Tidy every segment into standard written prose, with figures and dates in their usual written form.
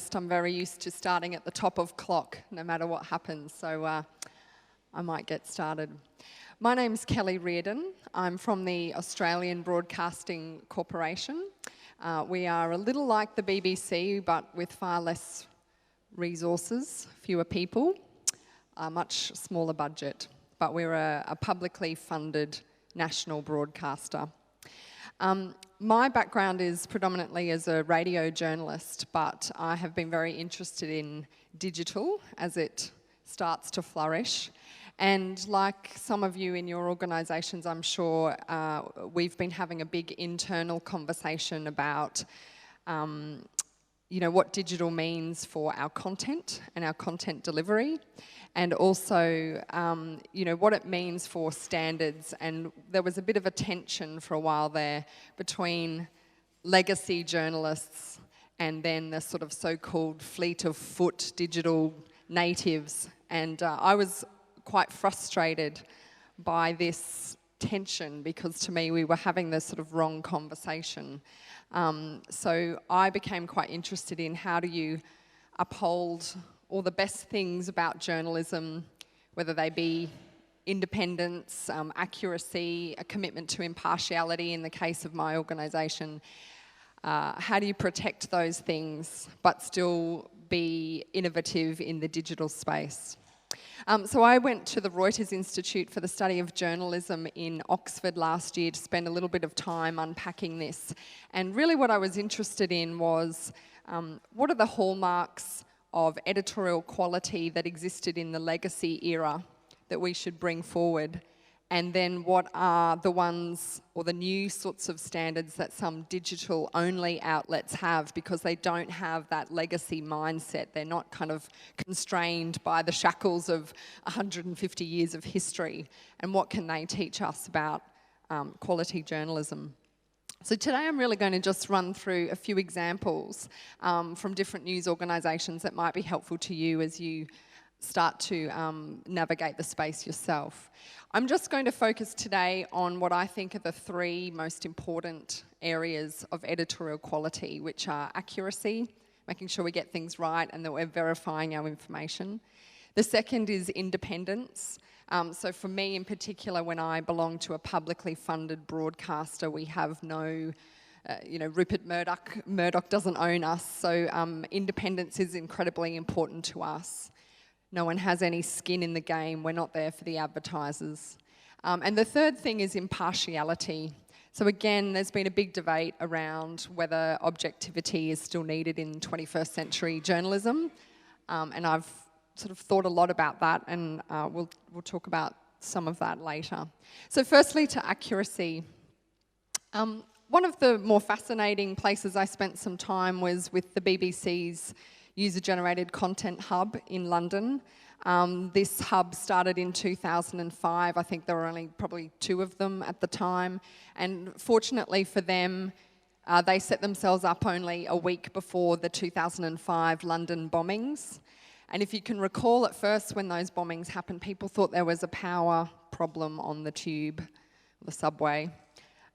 journalist, I'm very used to starting at the top of clock, no matter what happens, so I might get started. My name's Kellie Riordan. I'm from the Australian Broadcasting Corporation. We are a little like the BBC, but with far less resources, fewer people, a much smaller budget. But we're a publicly funded national broadcaster. My background is predominantly as a radio journalist, but I have been very interested in digital as it starts to flourish. And like some of you in your organisations, I'm sure, we've been having a big internal conversation about what digital means for our content and our content delivery, and also what it means for standards. And there was a bit of a tension for a while there between legacy journalists and then the sort of so-called fleet of foot digital natives. And I was quite frustrated by this tension, because to me we were having this sort of wrong conversation. So I became quite interested in how do you uphold all the best things about journalism, whether they be independence, accuracy, a commitment to impartiality in the case of my organisation. How do you protect those things but still be innovative in the digital space? So I went to the Reuters Institute for the Study of Journalism in Oxford last year to spend a little bit of time unpacking this. And really what I was interested in was what are the hallmarks of editorial quality that existed in the legacy era that we should bring forward, and then what are the ones or the new sorts of standards that some digital-only outlets have, because they don't have that legacy mindset. They're not kind of constrained by the shackles of 150 years of history, and what can they teach us about quality journalism? So today I'm really going to just run through a few examples from different news organisations that might be helpful to you as you start to navigate the space yourself. I'm just going to focus today on what I think are the three most important areas of editorial quality, which are accuracy, making sure we get things right and that we're verifying our information. The second is independence. So for me in particular, when I belong to a publicly funded broadcaster, we have no, Rupert Murdoch doesn't own us, so independence is incredibly important to us. No one has any skin in the game. We're not there for the advertisers. And the third thing is impartiality. So again, there's been a big debate around whether objectivity is still needed in 21st century journalism. And I've sort of thought a lot about that, and we'll talk about some of that later. So firstly, to accuracy. One of the more fascinating places I spent some time was with the BBC's user-generated content hub in London. This hub started in 2005. I think there were only probably 2 of them at the time. And fortunately for them, they set themselves up only a week before the 2005 London bombings. And if you can recall, at first when those bombings happened, people thought there was a power problem on the tube, the subway.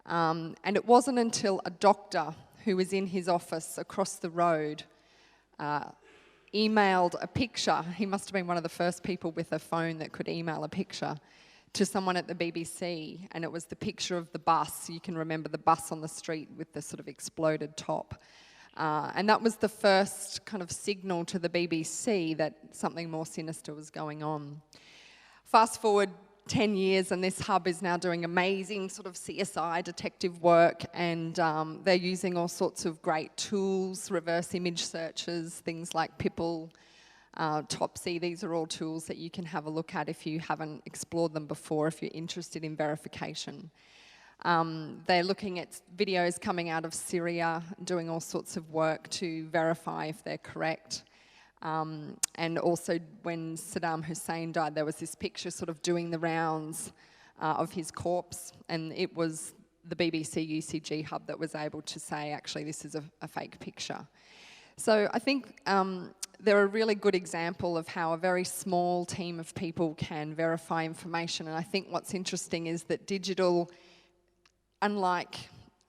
And it wasn't until a doctor who was in his office across the road emailed a picture. He must have been one of the first people with a phone that could email a picture to someone at the BBC, and it was the picture of the bus. You can remember the bus on the street with the sort of exploded top. And that was the first kind of signal to the BBC that something more sinister was going on. Fast forward 10 years and this hub is now doing amazing sort of CSI detective work, and they're using all sorts of great tools, reverse image searches, things like Pipple, Topsy. These are all tools that you can have a look at if you haven't explored them before, if you're interested in verification. They're looking at videos coming out of Syria, doing all sorts of work to verify if they're correct. And also when Saddam Hussein died, there was this picture sort of doing the rounds of his corpse, and it was the BBC UCG hub that was able to say, actually, this is a fake picture. So I think they're a really good example of how a very small team of people can verify information. And I think what's interesting is that digital, unlike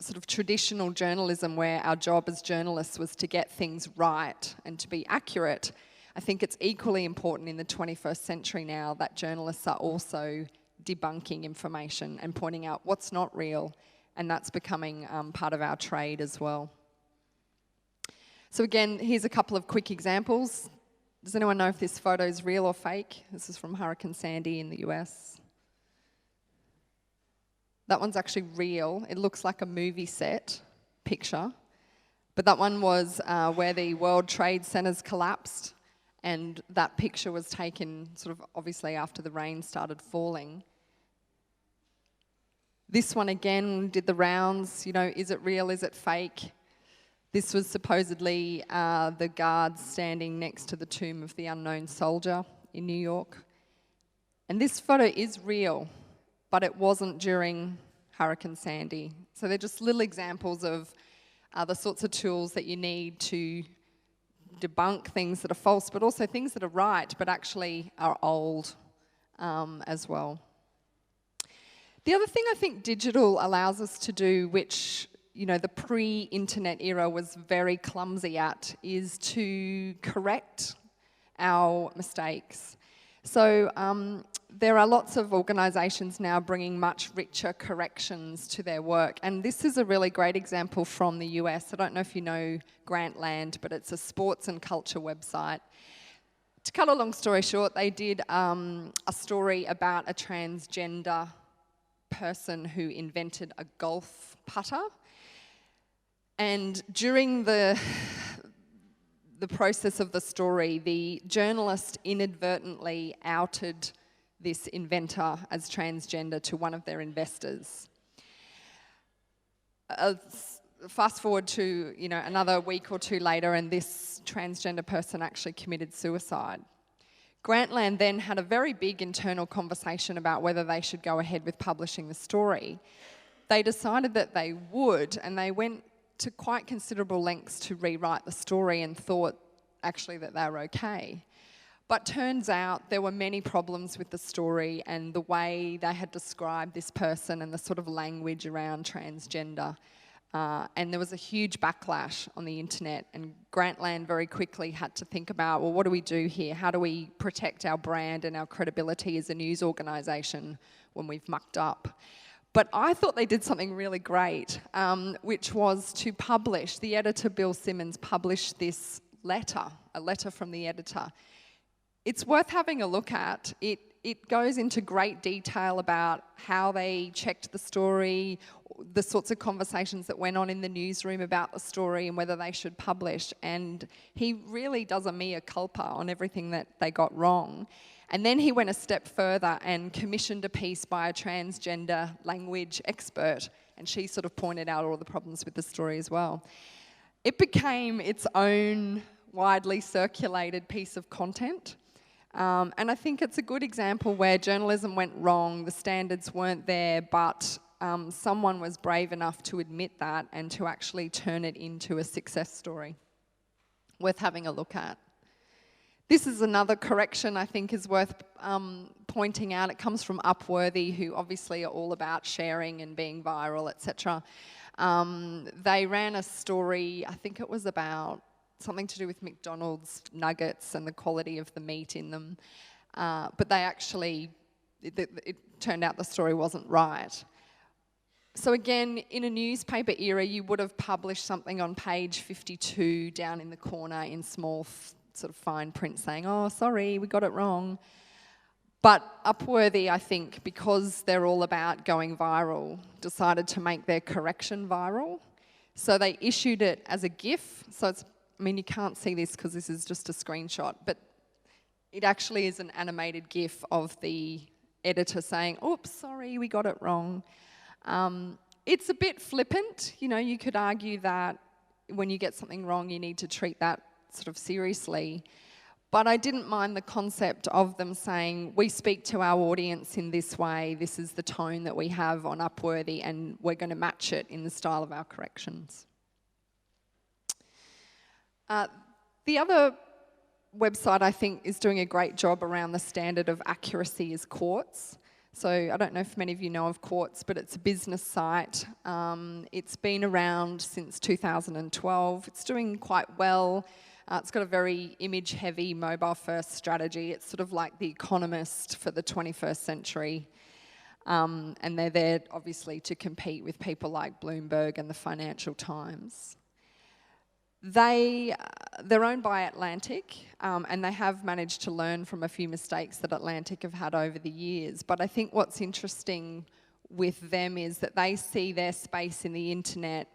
sort of traditional journalism where our job as journalists was to get things right and to be accurate, I think it's equally important in the 21st century now that journalists are also debunking information and pointing out what's not real, and that's becoming part of our trade as well. So again, here's a couple of quick examples. Does anyone know if this photo is real or fake? This is from Hurricane Sandy in the US. That one's actually real. It looks like a movie set picture. But that one was where the World Trade Centers collapsed, and that picture was taken sort of obviously after the rain started falling. This one again did the rounds, you know, is it real, is it fake? This was supposedly the guards standing next to the tomb of the unknown soldier in New York. And this photo is real, but it wasn't during Hurricane Sandy. So they're just little examples of the sorts of tools that you need to debunk things that are false, but also things that are right, but actually are old as well. The other thing I think digital allows us to do, which, you know, the pre-internet era was very clumsy at, is to correct our mistakes. So there are lots of organisations now bringing much richer corrections to their work, and this is a really great example from the US. I don't know if you know Grantland, but it's a sports and culture website. To cut a long story short, they did a story about a transgender person who invented a golf putter, and during the process of the story, the journalist inadvertently outed this inventor as transgender to one of their investors. Fast forward to, you know, another week or two later, and this transgender person actually committed suicide. Grantland then had a very big internal conversation about whether they should go ahead with publishing the story. They decided that they would, and they went to quite considerable lengths to rewrite the story and thought actually that they were okay. But turns out there were many problems with the story and the way they had described this person and the sort of language around transgender. And there was a huge backlash on the internet, and Grantland very quickly had to think about, well, what do we do here? How do we protect our brand and our credibility as a news organisation when we've mucked up? But I thought they did something really great, which was to publish, the editor, Bill Simmons, published this letter, a letter from the editor. It's worth having a look at. It goes into great detail about how they checked the story, the sorts of conversations that went on in the newsroom about the story and whether they should publish. And he really does a mea culpa on everything that they got wrong. And then he went a step further and commissioned a piece by a transgender language expert, and she sort of pointed out all the problems with the story as well. It became its own widely circulated piece of content. And I think it's a good example where journalism went wrong, the standards weren't there, but someone was brave enough to admit that and to actually turn it into a success story. Worth having a look at. This is another correction I think is worth pointing out. It comes from Upworthy, who obviously are all about sharing and being viral, etc. They ran a story, I think it was about something to do with McDonald's nuggets and the quality of the meat in them. But they actually, it turned out the story wasn't right. So again, in a newspaper era, you would have published something on page 52 down in the corner in small sort of fine print saying, oh, sorry, we got it wrong. But Upworthy, I think, because they're all about going viral, decided to make their correction viral. So they issued it as a GIF. So it's, I mean, you can't see this because this is just a screenshot, but it actually is an animated GIF of the editor saying, oops, sorry, we got it wrong. It's a bit flippant. You know, you could argue that when you get something wrong, you need to treat that sort of seriously. But I didn't mind the concept of them saying, we speak to our audience in this way, this is the tone that we have on Upworthy, and we're going to match it in the style of our corrections. The other website I think is doing a great job around the standard of accuracy is Quartz. So I don't know if many of you know of Quartz, but it's a business site. It's been around since 2012. It's doing quite well. It's got a very image-heavy, mobile-first strategy. It's sort of like The Economist for the 21st century. And they're there, obviously, to compete with people like Bloomberg and the Financial Times. They're owned by Atlantic, and they have managed to learn from a few mistakes that Atlantic have had over the years. But I think what's interesting with them is that they see their space in the internet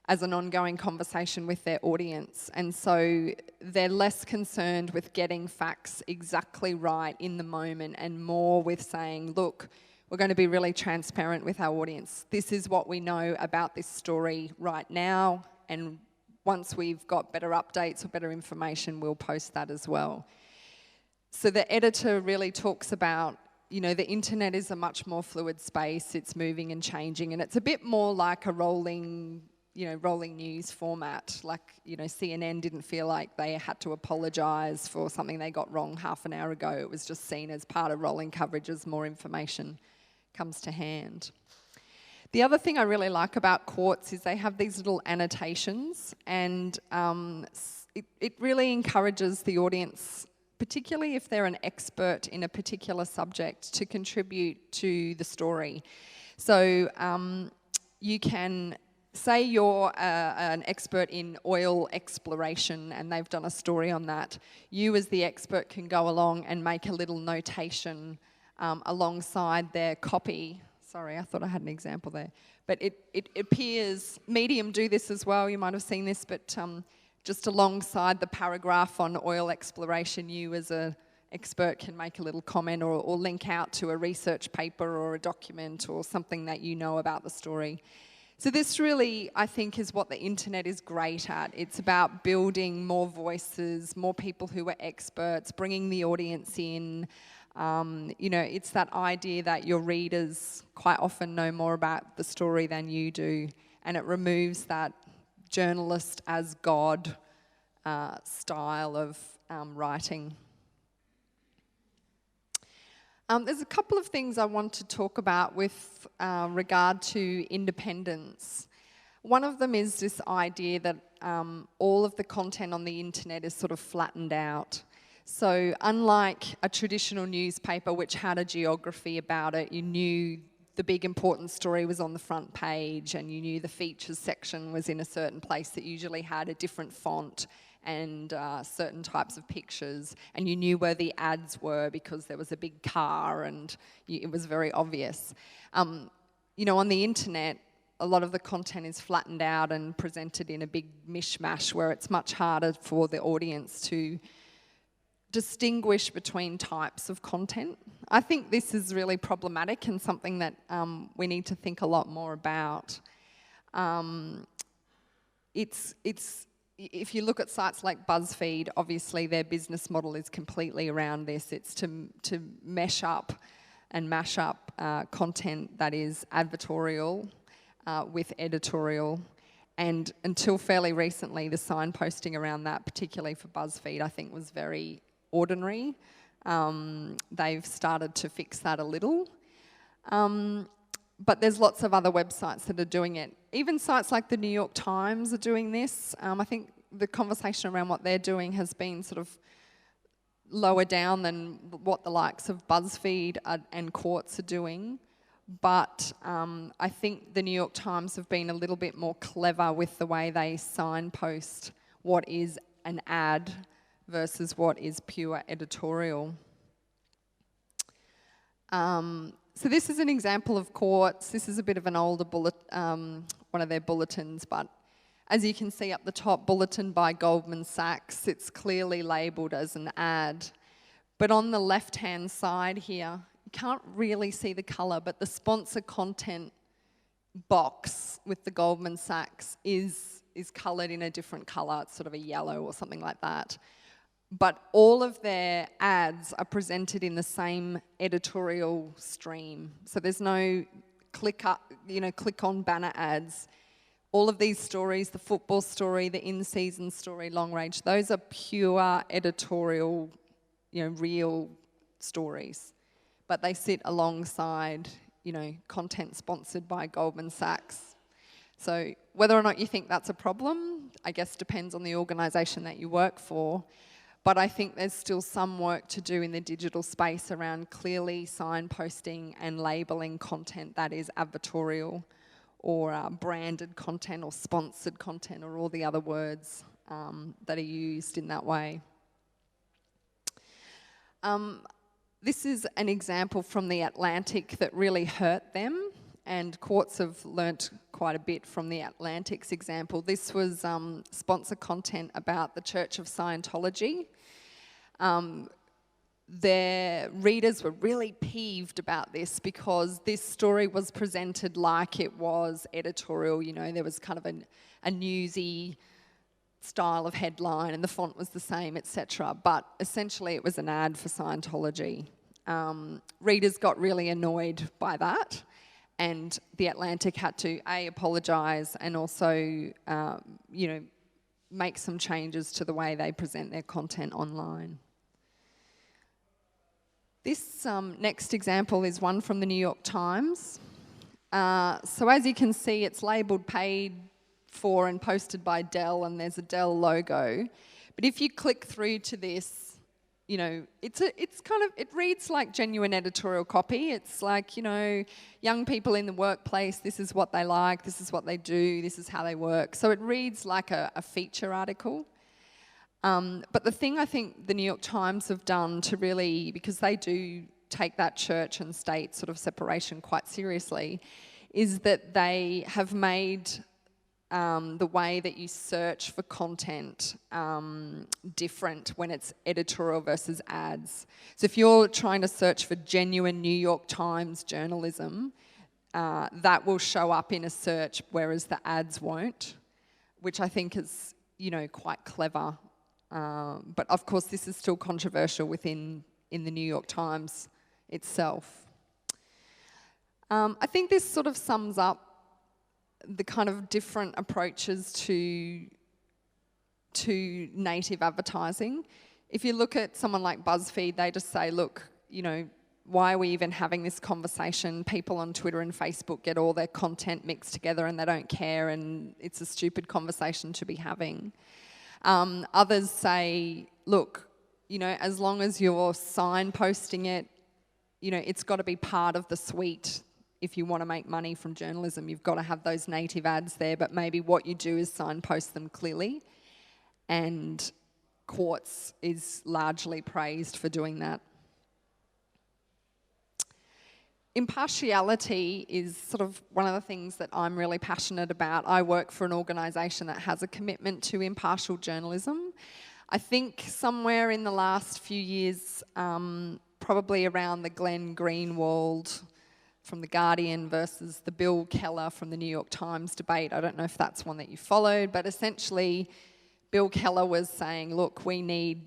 as an ongoing conversation with their audience. And so they're less concerned with getting facts exactly right in the moment and more with saying, look, we're going to be really transparent with our audience. This is what we know about this story right now, and once we've got better updates or better information, we'll post that as well. So the editor really talks about, you know, the internet is a much more fluid space. It's moving and changing, and it's a bit more like a rolling news format. Like, you know, CNN didn't feel like they had to apologise for something they got wrong half an hour ago. It was just seen as part of rolling coverage as more information comes to hand. The other thing I really like about Quartz is they have these little annotations, and it really encourages the audience, particularly if they're an expert in a particular subject, to contribute to the story. So you can say you're an expert in oil exploration and they've done a story on that. You as the expert can go along and make a little notation alongside their copy. Sorry, I thought I had an example there. But it appears, Medium do this as well, you might have seen this, but just alongside the paragraph on oil exploration, you as an expert can make a little comment or link out to a research paper or a document or something that you know about the story. So this really, I think, is what the internet is great at. It's about building more voices, more people who are experts, bringing the audience in. You know, it's that idea that your readers quite often know more about the story than you do, and it removes that journalist as God style of writing. There's a couple of things I want to talk about with regard to independence. One of them is this idea that all of the content on the internet is sort of flattened out. So unlike a traditional newspaper which had a geography about it, you knew the big important story was on the front page and you knew the features section was in a certain place that usually had a different font and certain types of pictures, and you knew where the ads were because there was a big car and it was very obvious. You know, on the internet, a lot of the content is flattened out and presented in a big mishmash where it's much harder for the audience to distinguish between types of content. I think this is really problematic and something that we need to think a lot more about. If you look at sites like BuzzFeed, obviously their business model is completely around this. It's to mesh up and mash up content that is advertorial with editorial. And until fairly recently, the signposting around that, particularly for BuzzFeed, I think was very ordinary. They've started to fix that a little. But there's lots of other websites that are doing it. Even sites like the New York Times are doing this. I think the conversation around what they're doing has been sort of lower down than what the likes of BuzzFeed and Quartz are doing. But I think the New York Times have been a little bit more clever with the way they signpost what is an ad versus what is pure editorial. So this is an example of Quartz. This is a bit of an older one of their bulletins, but as you can see up the top, bulletin by Goldman Sachs, it's clearly labelled as an ad. But on the left-hand side here, you can't really see the colour, but the sponsor content box with the Goldman Sachs is coloured in a different colour. It's sort of a yellow or something like that. But all of their ads are presented in the same editorial stream. So there's no click on banner ads. All of these stories, the football story, the in-season story, long range, those are pure editorial, real stories. but they sit alongside, content sponsored by Goldman Sachs. So whether or not you think that's a problem, I guess depends on the organisation that you work for. But I think there's still some work to do in the digital space around clearly signposting and labelling content that is advertorial or branded content or sponsored content or all the other words that are used in that way. This is an example from The Atlantic that really hurt them, and Quartz have learnt quite a bit from The Atlantic's example. This was sponsor content about the Church of Scientology. Their readers were really peeved about this because this story was presented like it was editorial. There was kind of a newsy style of headline and the font was the same, etc. But essentially it was an ad for Scientology. Readers got really annoyed by that, and The Atlantic had to apologise and also make some changes to the way they present their content online. This next example is one from the New York Times. So as you can see, it's labelled paid for and posted by Dell, and there's a Dell logo. But if you click through to this, it reads like genuine editorial copy. It's like, young people in the workplace, this is what they like, this is what they do, this is how they work. So it reads like a feature article. But the thing I think the New York Times have done to really, because they do take that church and state sort of separation quite seriously, is that they have made the way that you search for content different when it's editorial versus ads. So if you're trying to search for genuine New York Times journalism, that will show up in a search, whereas the ads won't, which I think is, quite clever. But of course, this is still controversial in the New York Times itself. I think this sort of sums up the kind of different approaches to native advertising. If you look at someone like BuzzFeed, they just say, look, why are we even having this conversation? People on Twitter and Facebook get all their content mixed together and they don't care, and it's a stupid conversation to be having. Others say, look, as long as you're signposting it, it's got to be part of the suite. If you want to make money from journalism, you've got to have those native ads there, but maybe what you do is signpost them clearly. And Quartz is largely praised for doing that. Impartiality is sort of one of the things that I'm really passionate about. I work for an organisation that has a commitment to impartial journalism. I think somewhere in the last few years, probably around the Glenn Greenwald from The Guardian versus the Bill Keller from the New York Times debate. I don't know if that's one that you followed, but essentially Bill Keller was saying, look, we need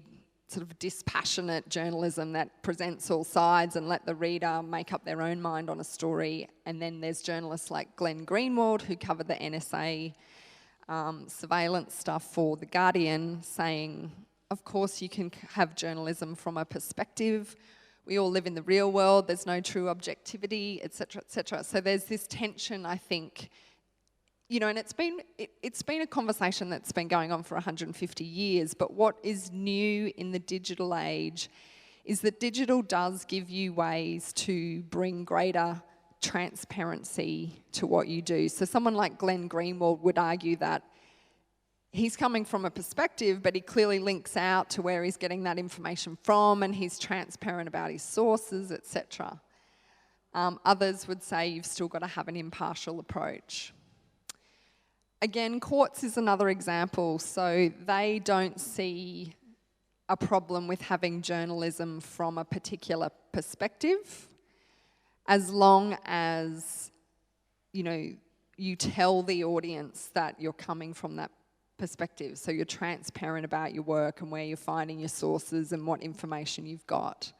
sort of dispassionate journalism that presents all sides and let the reader make up their own mind on a story. And then there's journalists like Glenn Greenwald, who covered the NSA surveillance stuff for The Guardian, saying, of course you can have journalism from a perspective. We all live in the real world, there's no true objectivity, etc., etc. So there's this tension, I think, and it's been a conversation that's been going on for 150 years, but what is new in the digital age is that digital does give you ways to bring greater transparency to what you do. So someone like Glenn Greenwald would argue that he's coming from a perspective, but he clearly links out to where he's getting that information from, and he's transparent about his sources, etc. Others would say you've still got to have an impartial approach. Again, Quartz is another example. So they don't see a problem with having journalism from a particular perspective, as long as, you tell the audience that you're coming from that perspective. So you're transparent about your work and where you're finding your sources and what information you've got.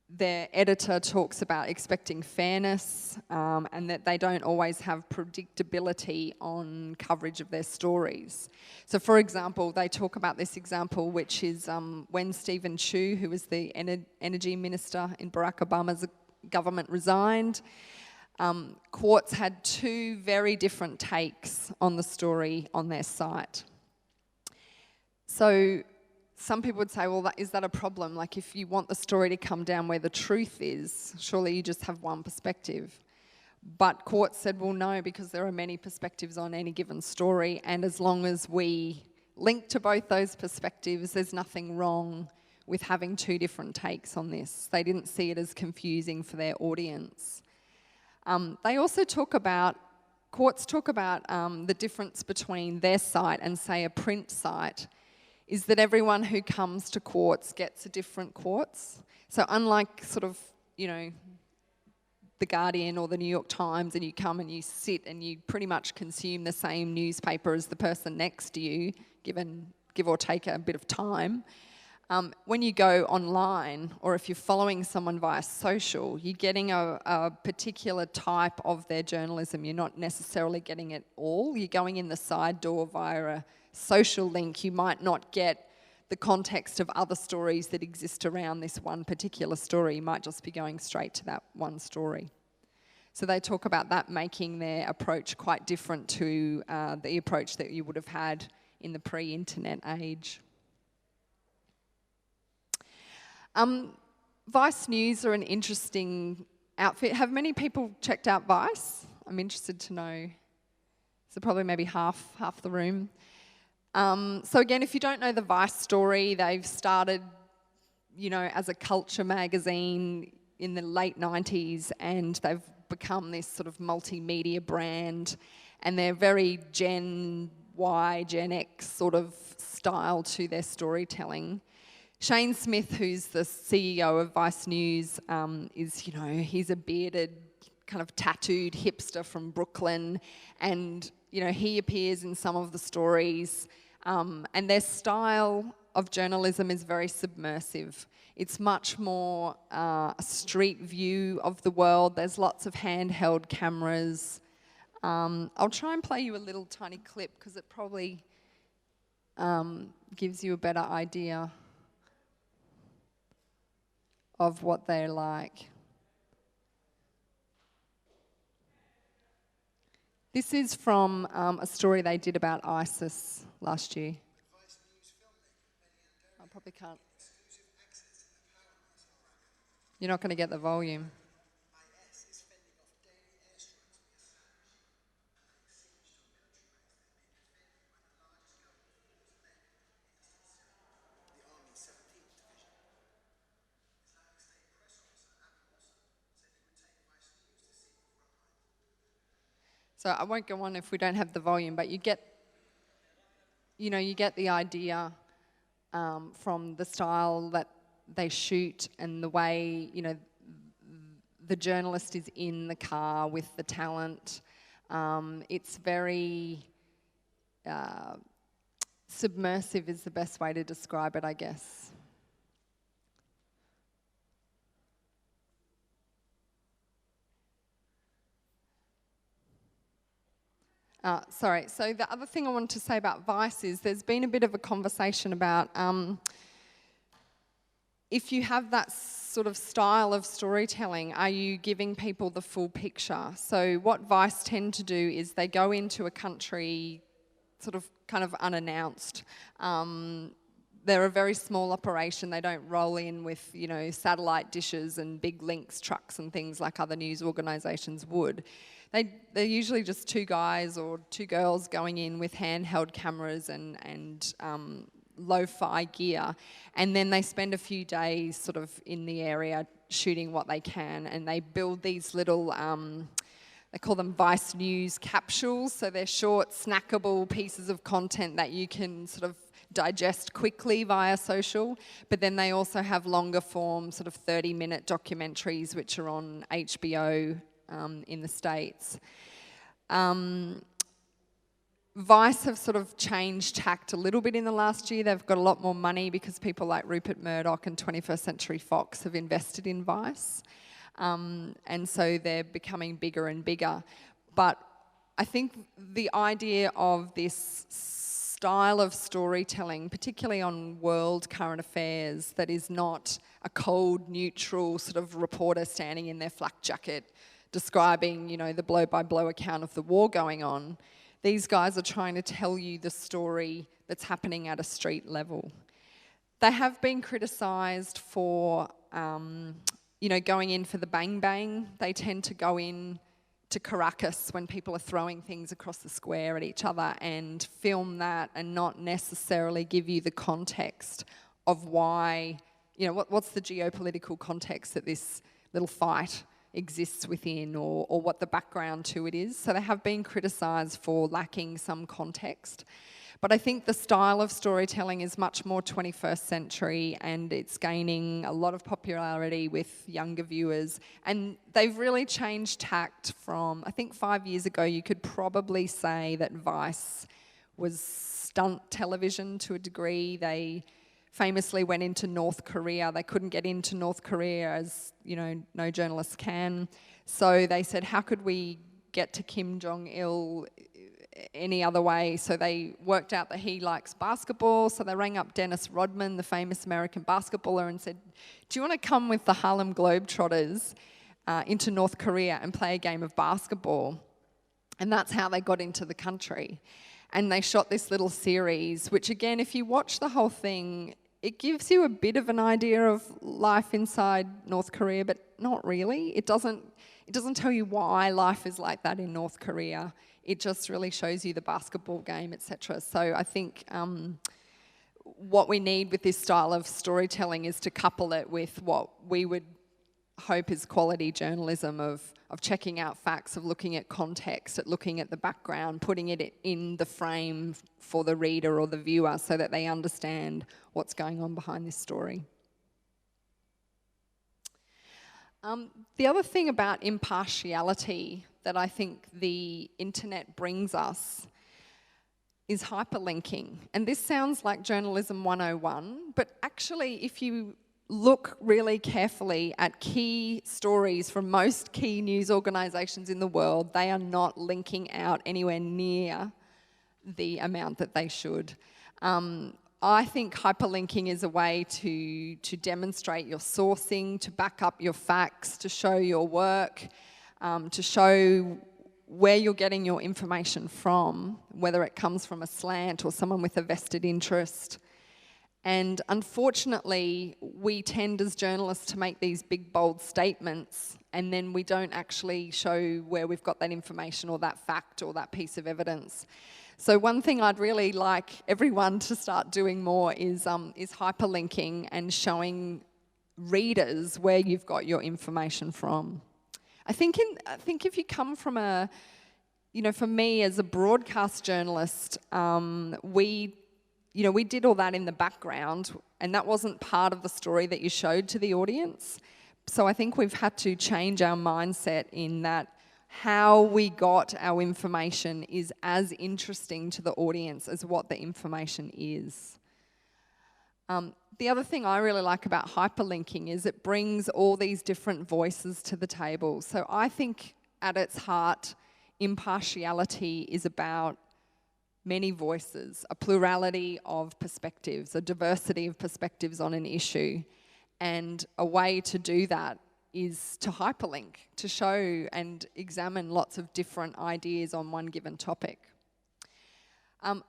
their editor talks about expecting fairness and that they don't always have predictability on coverage of their stories. So for example, they talk about this example, which is when Stephen Chu, who was the energy minister in Barack Obama's government, resigned, Quartz had two very different takes on the story on their site. So some people would say, well, is that a problem? Like, if you want the story to come down where the truth is, surely you just have one perspective. But Quartz said, well, no, because there are many perspectives on any given story, and as long as we link to both those perspectives, there's nothing wrong with having two different takes on this. They didn't see it as confusing for their audience. They also Quartz talk about the difference between their site and, say, a print site, is that everyone who comes to Quartz gets a different Quartz. So unlike sort of, you know, The Guardian or the New York Times, and you come and you sit and you pretty much consume the same newspaper as the person next to you, give or take a bit of time. When you go online, or if you're following someone via social, you're getting a particular type of their journalism. You're not necessarily getting it all. You're going in the side door via a social link. You might not get the context of other stories that exist around this one particular story. You might just be going straight to that one story. So they talk about that making their approach quite different to the approach that you would have had in the pre-internet age. Vice News are an interesting outfit. Have many people checked out Vice? I'm interested to know. So probably maybe half the room. So again, if you don't know the Vice story, they've started, you know, as a culture magazine in the late 90s, and they've become this sort of multimedia brand, and they're very Gen Y, Gen X sort of style to their storytelling. Shane Smith, who's the CEO of Vice News, is, you know, he's a bearded, kind of tattooed hipster from Brooklyn, and, you know, he appears in some of the stories, and their style of journalism is very submersive. It's much more a street view of the world. There's lots of handheld cameras. I'll try and play you a little tiny clip because it probably gives you a better idea of what they're like. This is from a story they did about ISIS last year. I probably can't. You're not going to get the volume. So I won't go on if we don't have the volume, but you get the idea from the style that they shoot and the way, you know, the journalist is in the car with the talent. It's very submersive is the best way to describe it, I guess. Sorry, so the other thing I wanted to say about Vice is there's been a bit of a conversation about if you have that sort of style of storytelling, are you giving people the full picture? So what Vice tend to do is they go into a country sort of kind of unannounced. They're a very small operation. They don't roll in with, you know, satellite dishes and big links trucks and things like other news organisations would. They're usually just two guys or two girls going in with handheld cameras and lo-fi gear, and then they spend a few days sort of in the area shooting what they can, and they build these little, they call them Vice News capsules, so they're short, snackable pieces of content that you can sort of digest quickly via social, but then they also have longer form sort of 30-minute documentaries which are on HBO in the States. Vice have sort of changed tact a little bit in the last year. They've got a lot more money because people like Rupert Murdoch and 21st Century Fox have invested in Vice. And so they're becoming bigger and bigger. But I think the idea of this style of storytelling, particularly on world current affairs, that is not a cold, neutral sort of reporter standing in their flak jacket describing, you know, the blow-by-blow account of the war going on. These guys are trying to tell you the story that's happening at a street level. They have been criticised for, you know, going in for the bang bang. They tend to go in to Caracas when people are throwing things across the square at each other and film that and not necessarily give you the context of why, you know, what's the geopolitical context that this little fight exists within, or what the background to it is. So they have been criticised for lacking some context. But I think the style of storytelling is much more 21st century, and it's gaining a lot of popularity with younger viewers. And they've really changed tact from, I think 5 years ago, you could probably say that Vice was stunt television to a degree. They famously went into North Korea. They couldn't get into North Korea, as you know, no journalists can. So they said, how could we get to Kim Jong-il any other way? So they worked out that he likes basketball. So they rang up Dennis Rodman, the famous American basketballer, and said, do you want to come with the Harlem Globetrotters into North Korea and play a game of basketball? And that's how they got into the country. And they shot this little series, which again, if you watch the whole thing, it gives you a bit of an idea of life inside North Korea, but not really. It doesn't tell you why life is like that in North Korea. It just really shows you the basketball game, etc. So I think what we need with this style of storytelling is to couple it with what we would hope is quality journalism of checking out facts, of looking at context, at looking at the background, putting it in the frame for the reader or the viewer so that they understand what's going on behind this story. The other thing about impartiality that I think the internet brings us is hyperlinking. And this sounds like journalism 101, but actually if you look really carefully at key stories from most key news organisations in the world, they are not linking out anywhere near the amount that they should. I think hyperlinking is a way to demonstrate your sourcing, to back up your facts, to show your work, to show where you're getting your information from, whether it comes from a slant or someone with a vested interest. And unfortunately, we tend as journalists to make these big, bold statements, and then we don't actually show where we've got that information or that fact or that piece of evidence. So one thing I'd really like everyone to start doing more is hyperlinking and showing readers where you've got your information from. I think if you come from a, you know, for me as a broadcast journalist, we did all that in the background, and that wasn't part of the story that you showed to the audience. So I think we've had to change our mindset in that how we got our information is as interesting to the audience as what the information is. The other thing I really like about hyperlinking is it brings all these different voices to the table. So I think at its heart, impartiality is about many voices, a plurality of perspectives, a diversity of perspectives on an issue. And a way to do that is to hyperlink, to show and examine lots of different ideas on one given topic.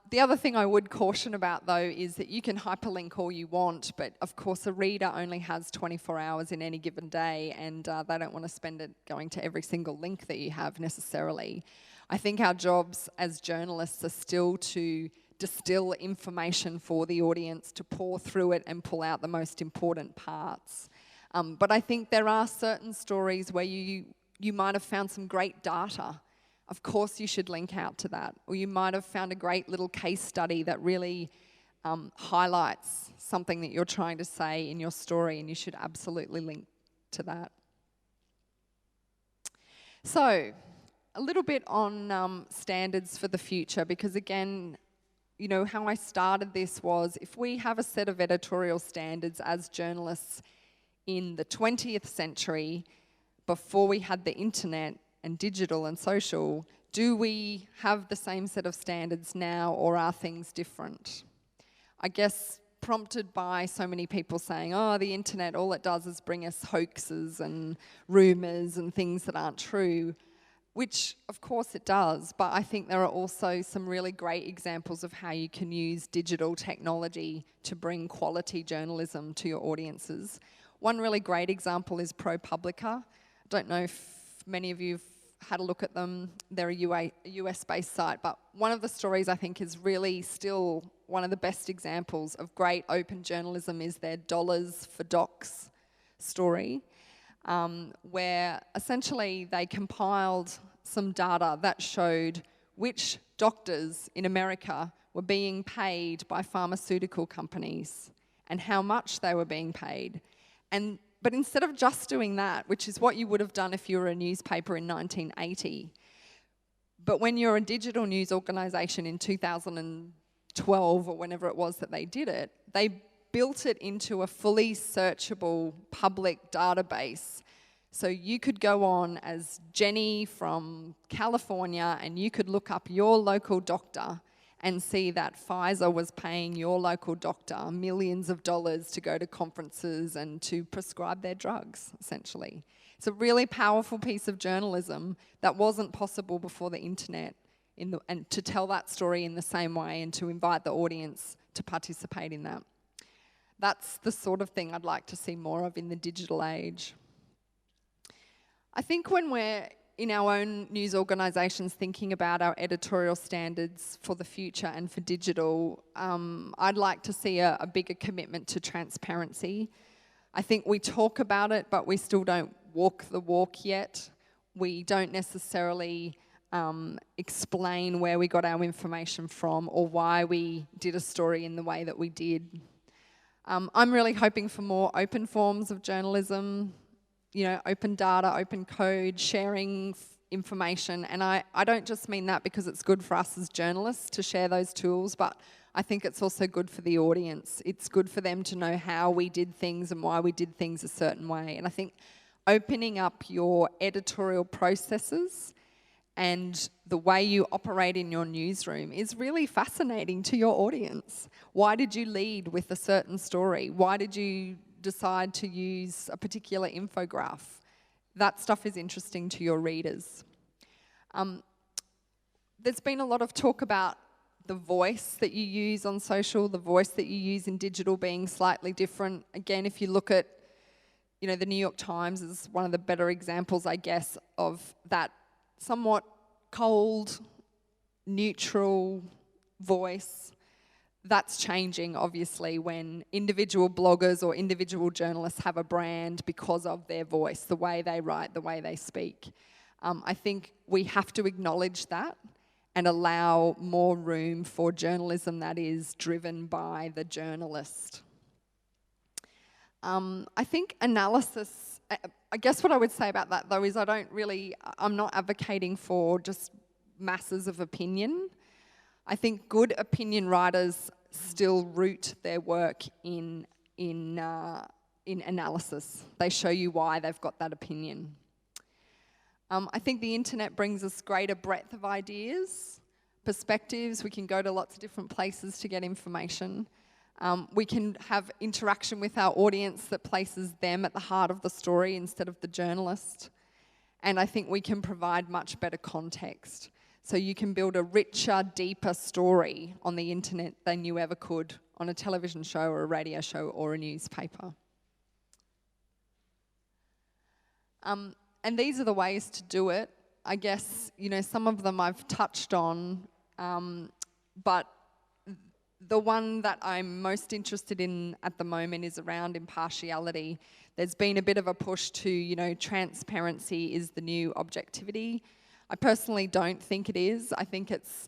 The other thing I would caution about, though, is that you can hyperlink all you want, but of course a reader only has 24 hours in any given day, and they don't want to spend it going to every single link that you have necessarily. I think our jobs as journalists are still to distill information for the audience, to pour through it and pull out the most important parts. But I think there are certain stories where you might have found some great data. Of course you should link out to that. Or you might have found a great little case study that really highlights something that you're trying to say in your story, and you should absolutely link to that. So, a little bit on standards for the future, because again, you know, how I started this was, if we have a set of editorial standards as journalists in the 20th century, before we had the internet and digital and social, do we have the same set of standards now, or are things different? I guess prompted by so many people saying, oh, the internet, all it does is bring us hoaxes and rumours and things that aren't true, which of course it does, but I think there are also some really great examples of how you can use digital technology to bring quality journalism to your audiences. One really great example is ProPublica. I don't know if many of you have had a look at them. They're a US-based site, but one of the stories I think is really still one of the best examples of great open journalism is their Dollars for Docs story, where essentially they compiled some data that showed which doctors in America were being paid by pharmaceutical companies and how much they were being paid. But instead of just doing that, which is what you would have done if you were a newspaper in 1980, but when you're a digital news organisation in 2012 or whenever it was that they did it, they built it into a fully searchable public database. So you could go on as Jenny from California and you could look up your local doctor and see that Pfizer was paying your local doctor millions of dollars to go to conferences and to prescribe their drugs, essentially. It's a really powerful piece of journalism that wasn't possible before the internet, and to tell that story in the same way and to invite the audience to participate in that. That's the sort of thing I'd like to see more of in the digital age. I think when we're in our own news organisations thinking about our editorial standards for the future and for digital, I'd like to see a bigger commitment to transparency. I think we talk about it, but we still don't walk the walk yet. We don't necessarily explain where we got our information from or why we did a story in the way that we did. I'm really hoping for more open forms of journalism, you know, open data, open code, sharing information. And I don't just mean that because it's good for us as journalists to share those tools, but I think it's also good for the audience. It's good for them to know how we did things and why we did things a certain way. And I think opening up your editorial processes and the way you operate in your newsroom is really fascinating to your audience. Why did you lead with a certain story? Why did you decide to use a particular infograph? That stuff is interesting to your readers. There's been a lot of talk about the voice that you use on social, the voice that you use in digital being slightly different. Again, if you look at, you know, the New York Times is one of the better examples, I guess, of that somewhat cold, neutral voice. That's changing, obviously, when individual bloggers or individual journalists have a brand because of their voice, the way they write, the way they speak. I think we have to acknowledge that and allow more room for journalism that is driven by the journalist. I think analysis, I guess what I would say about that, though, is I'm not advocating for just masses of opinion. I think good opinion writers still root their work in analysis. They show you why they've got that opinion. I think the internet brings us greater breadth of ideas, perspectives. We can go to lots of different places to get information. We can have interaction with our audience that places them at the heart of the story instead of the journalist. And I think we can provide much better context. So you can build a richer, deeper story on the internet than you ever could on a television show or a radio show or a newspaper. And these are the ways to do it. I guess, you know, some of them I've touched on, but the one that I'm most interested in at the moment is around impartiality. There's been a bit of a push to, you know, transparency is the new objectivity. I personally don't think it is. I think it's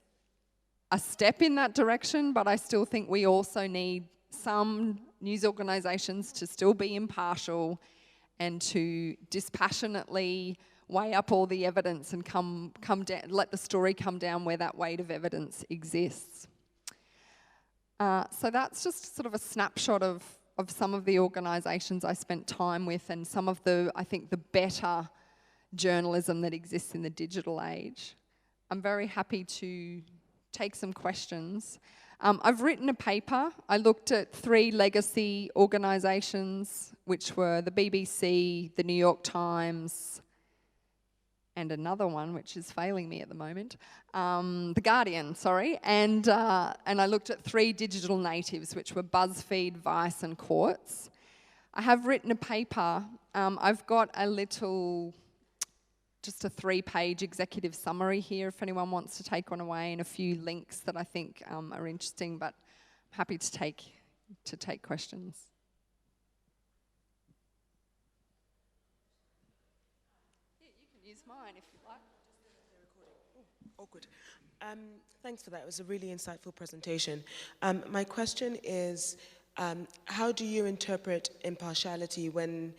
a step in that direction, but I still think we also need some news organisations to still be impartial and to dispassionately weigh up all the evidence and come down, let the story come down where that weight of evidence exists. So that's just sort of a snapshot of some of the organisations I spent time with and some of the, I think, the better journalism that exists in the digital age. I'm very happy to take some questions. I've written a paper. I looked at 3 legacy organisations, which were the BBC, the New York Times, and another one which is failing me at the moment, The Guardian, sorry. And I looked at 3 digital natives, which were BuzzFeed, Vice, and Quartz. I have written a paper. I've got a little, just a 3-page executive summary here if anyone wants to take one away, and a few links that I think are interesting, but I'm happy to take questions. Yeah, you can use mine if you like. Oh, good. Thanks for that. It was a really insightful presentation. My question is, how do you interpret impartiality when,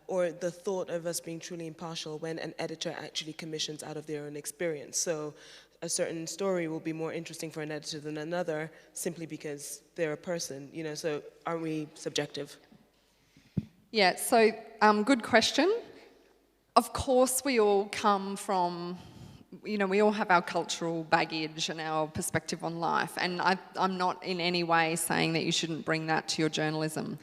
or the thought of us being truly impartial when an editor actually commissions out of their own experience? So a certain story will be more interesting for an editor than another simply because they're a person, you know, so aren't we subjective? Yeah, so good question. Of course we all come from, you know, we all have our cultural baggage and our perspective on life, and I'm not in any way saying that you shouldn't bring that to your journalism.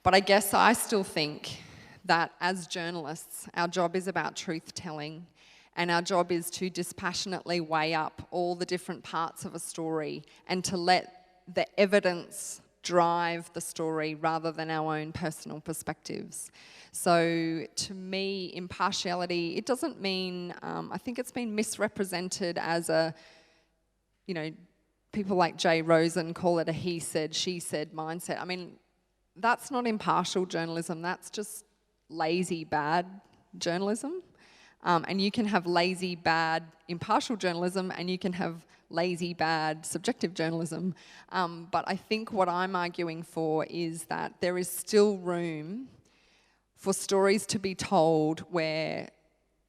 But I guess I still think that as journalists, our job is about truth-telling, and our job is to dispassionately weigh up all the different parts of a story and to let the evidence drive the story rather than our own personal perspectives. So to me, impartiality, it doesn't mean, I think it's been misrepresented as a, you know, people like Jay Rosen call it a he said, she said mindset. I mean, that's not impartial journalism, that's just lazy, bad journalism. And you can have lazy, bad, impartial journalism, and you can have lazy, bad, subjective journalism. But I think what I'm arguing for is that there is still room for stories to be told where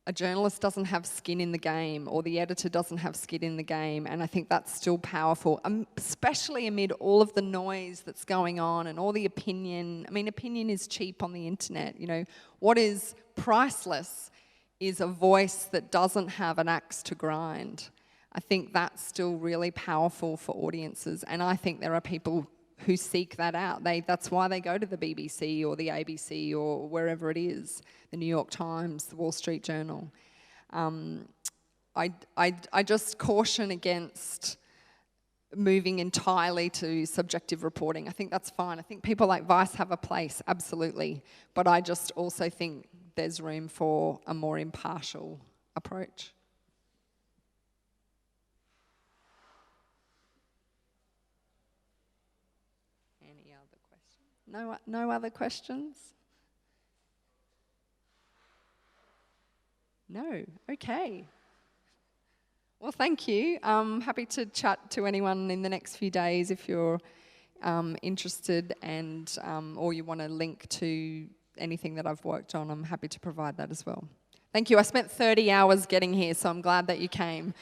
a journalist doesn't have skin in the game or the editor doesn't have skin in the game, and I think that's still powerful, especially amid all of the noise that's going on and all the opinion. I mean, opinion is cheap on the internet, you know. What is priceless is a voice that doesn't have an axe to grind. I think that's still really powerful for audiences, and I think there are people who seek that out. That's why they go to the BBC or the ABC or wherever it is, the New York Times, the Wall Street Journal. I just caution against moving entirely to subjective reporting. I think that's fine. I think people like Vice have a place, absolutely. But I just also think there's room for a more impartial approach. Any other questions? No other questions? No, okay. Well, thank you. I'm happy to chat to anyone in the next few days if you're interested, and or you want to link to anything that I've worked on. I'm happy to provide that as well. Thank you. I spent 30 hours getting here, so I'm glad that you came.